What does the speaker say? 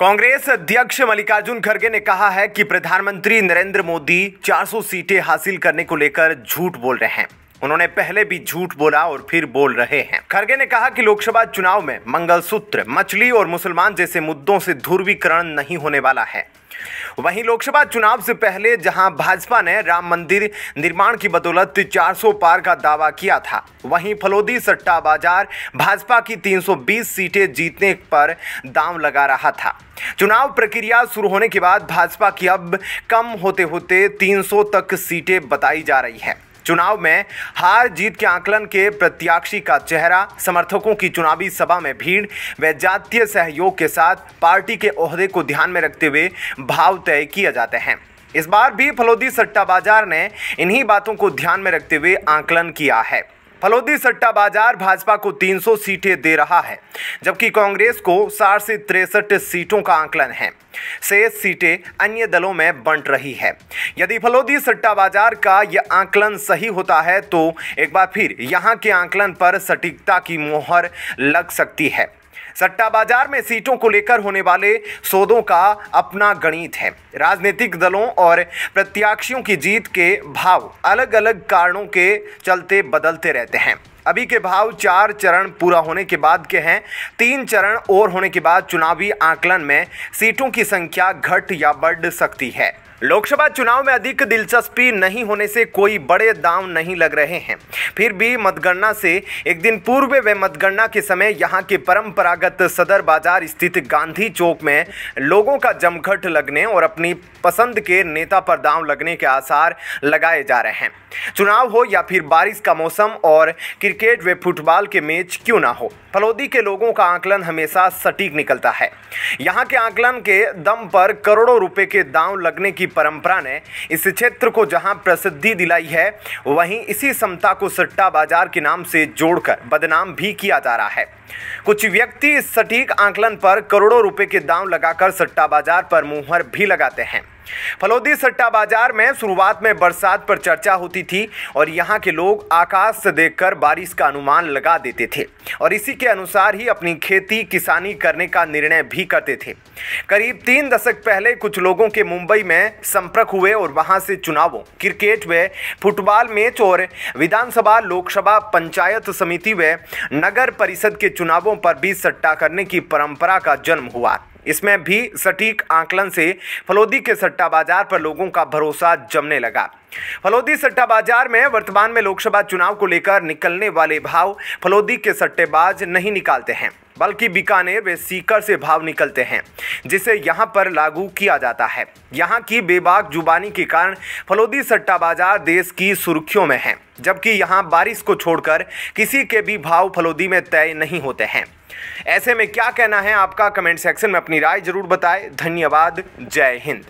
कांग्रेस अध्यक्ष मल्लिकार्जुन खड़गे ने कहा है कि प्रधानमंत्री नरेंद्र मोदी 400 सीटें हासिल करने को लेकर झूठ बोल रहे हैं। उन्होंने पहले भी झूठ बोला और फिर बोल रहे हैं। खड़गे ने कहा कि लोकसभा चुनाव में मंगलसूत्र, मछली और मुसलमान जैसे मुद्दों से ध्रुवीकरण नहीं होने वाला है। वहीं लोकसभा चुनाव से पहले जहां भाजपा ने राम मंदिर निर्माण की बदौलत 400 पार का दावा किया था, वहीं फलोदी सट्टा बाजार भाजपा की 320 सीटें जीतने पर दांव लगा रहा था। चुनाव प्रक्रिया शुरू होने के बाद भाजपा की अब कम होते होते 300 तक सीटें बताई जा रही है। चुनाव में हार जीत के आकलन के प्रत्याशी का चेहरा, समर्थकों की चुनावी सभा में भीड़ व जातीय सहयोग के साथ पार्टी के ओहदे को ध्यान में रखते हुए भाव तय किए जाते हैं। इस बार भी फलोदी सट्टा बाजार ने इन्हीं बातों को ध्यान में रखते हुए आकलन किया है। फलोदी सट्टा बाजार भाजपा को 300 सीटें दे रहा है, जबकि कांग्रेस को 60 से 63 सीटों का आकलन है। शेष सीटें अन्य दलों में बंट रही है। यदि फलोदी सट्टा बाजार का यह आकलन सही होता है तो एक बार फिर यहां के आकलन पर सटीकता की मोहर लग सकती है। सट्टा बाजार में सीटों को लेकर होने वाले सौदों का अपना गणित है। राजनीतिक दलों और प्रत्याशियों की जीत के भाव अलग अलग कारणों के चलते बदलते रहते हैं। अभी के भाव 4 चरण पूरा होने के बाद के हैं। 3 चरण और होने के बाद चुनावी आकलन में सीटों की संख्या घट या बढ़ सकती है। लोकसभा चुनाव में अधिक दिलचस्पी नहीं होने से कोई बड़े दांव नहीं लग रहे हैं। फिर भी मतगणना से एक दिन पूर्व व मतगणना के समय यहां के परंपरागत सदर बाजार स्थित गांधी चौक में लोगों का जमघट लगने और अपनी पसंद के नेता पर दांव लगने के आसार लगाए जा रहे हैं। चुनाव हो या फिर बारिश का मौसम और क्रिकेट व फुटबॉल के मैच क्यों ना हो, फलोदी के लोगों का आकलन हमेशा सटीक निकलता है। यहाँ के आकलन के दम पर करोड़ों रुपए के दांव लगने की परंपरा ने इस क्षेत्र को जहां प्रसिद्धि दिलाई है, वहीं इसी समता को सट्टा बाजार के नाम से जोड़कर बदनाम भी किया जा रहा है। कुछ व्यक्ति इस सटीक आकलन पर करोड़ों रुपए के दांव लगाकर सट्टा बाजार पर मुहर भी लगाते हैं। फलोदी सट्टा बाजार में शुरुआत में बरसात पर चर्चा होती थी और यहाँ के लोग आकाश से देखकर बारिश का अनुमान लगा देते थे और इसी के अनुसार ही अपनी खेती किसानी करने का निर्णय भी करते थे। करीब 3 दशक पहले कुछ लोगों के मुंबई में संपर्क हुए और वहां से चुनावों, क्रिकेट व फुटबॉल मैच और विधानसभा, लोकसभा, पंचायत समिति व नगर परिषद के चुनावों पर भी सट्टा करने की परंपरा का जन्म हुआ। इसमें भी सटीक आकलन से फलोदी के सट्टा बाजार पर लोगों का भरोसा जमने लगा। फलोदी सट्टा बाजार में वर्तमान में लोकसभा चुनाव को लेकर निकलने वाले भाव फलोदी के सट्टेबाज नहीं निकालते हैं, बल्कि बीकानेर व सीकर से भाव निकलते हैं, जिसे यहां पर लागू किया जाता है। यहां की बेबाक जुबानी के कारण फलोदी सट्टा बाजार देश की सुर्खियों में है, जबकि यहां बारिश को छोड़कर किसी के भी भाव फलोदी में तय नहीं होते हैं। ऐसे में क्या कहना है आपका? कमेंट सेक्शन में अपनी राय जरूर बताएं। धन्यवाद। जय हिंद।